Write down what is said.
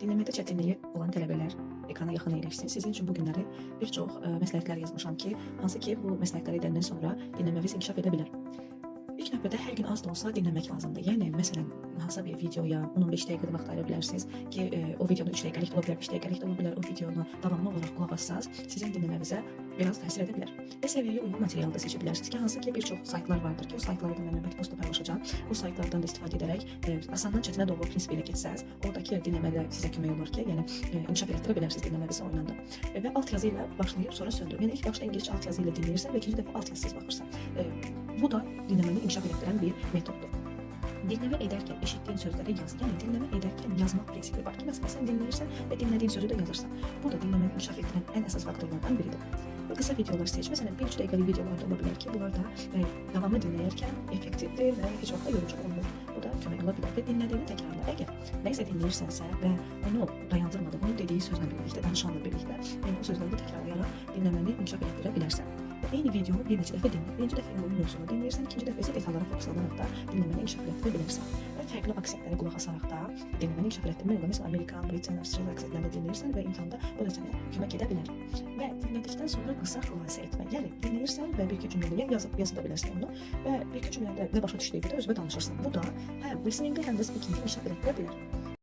Dinləməkdə çətinliyi olan tələbələr ekrana yaxın əyləşsin. Sizin üçün bu günləri bir çox məsləhətlər yazmışam ki, hansı ki bu məsləhətləri edəndən sonra dinləməniz inkişaf edə bilər. İlk növbədə hər gün az da olsa dinləmək lazımdır. Yəni məsələn, hansısa bir videoya 10-15 dəqiqə vaxt ayıra bilərsiniz ki, o videonu 3 dəqiqəlik də ola bilər, 5 dəqiqəlik də ola bilər. O videonu davamlı olaraq qulaq assaz, sizin dinləmənizə biraz təsir edə bilər. Və səviyyəyə uyğun material da seçə bilərsiniz ki, hansı ki bir çox saytlar vardır ki, o saytları da mən növbəti postda paylaşacağam. O saytlardan da istifadə edərək asandan çətinə doğru prinsipi ilə getsəz, oradakı dinləmədə sizə kömək olur ki, yəni inkişaf etdirə bilərsiniz dinləmənizi o ilə də. Və alt yazı ilə başlayıb sonra söndürün. Yəni ilk başda ingiliscə alt yazı ilə dinləyirsən və ikinci dəfə alt yazısız baxırsan. Bu da dinləməni inkişaf etdirən bir metoddur. Dinləmə edərkən eşitdiyin sözləri yaz. Yəni dinləmə edərkən yazmaq prinsipi var ki, məsələn sən dinləyirsən və dinlədiyin sözü də yazırsan. Bu da dinləməni inkişaf etdirən ən əsas faktorlardan biridir. Və qısa videolar seç. Məsələn 1-3 dəqiqəlik videolar da ola bilər ki, bunlar da davamlı dinləyərkən effektivdir və heç vaxt da yorucu olmur. Bu da kömək ola bilər və dinlədiyini təkrarla. Əgər nəyisə dinləyirsənsə və onu dayandırmadan, onu dediyi sözlə birlikdə, danışanla birlikdə, yəni o sözləri təkrarlayaraq dinləməni inkişaf etdirə bilərsən. Eyni videonu bir neçə dəfə dinlə. Birinci dəfə ümumi mövzunu dinləyirsən, ikinci dəfə isə detallara fokuslanaraq da dinləməni inkişaf etdirə bilərsən. Və fərqli aksentlərə qulaq asaraq da dinləməni inkişaf etdirmək olar. Məsələn, Amerikan, Britan, Avstraliya aksentlərlə dinləyirsən və imtahanda bu da sənə kömək edə bilər. Və dinlədikdən sonra qısa xülasə etmə. Yəni dinləyirsən və bir-iki cümləyə yazı da bilərsən onu və bir-iki cümlədə nə başa düşdüyünü də özünə danışırsan. Bu da həm listening-i, həm də speaking-i inkişaf etdirə bilər.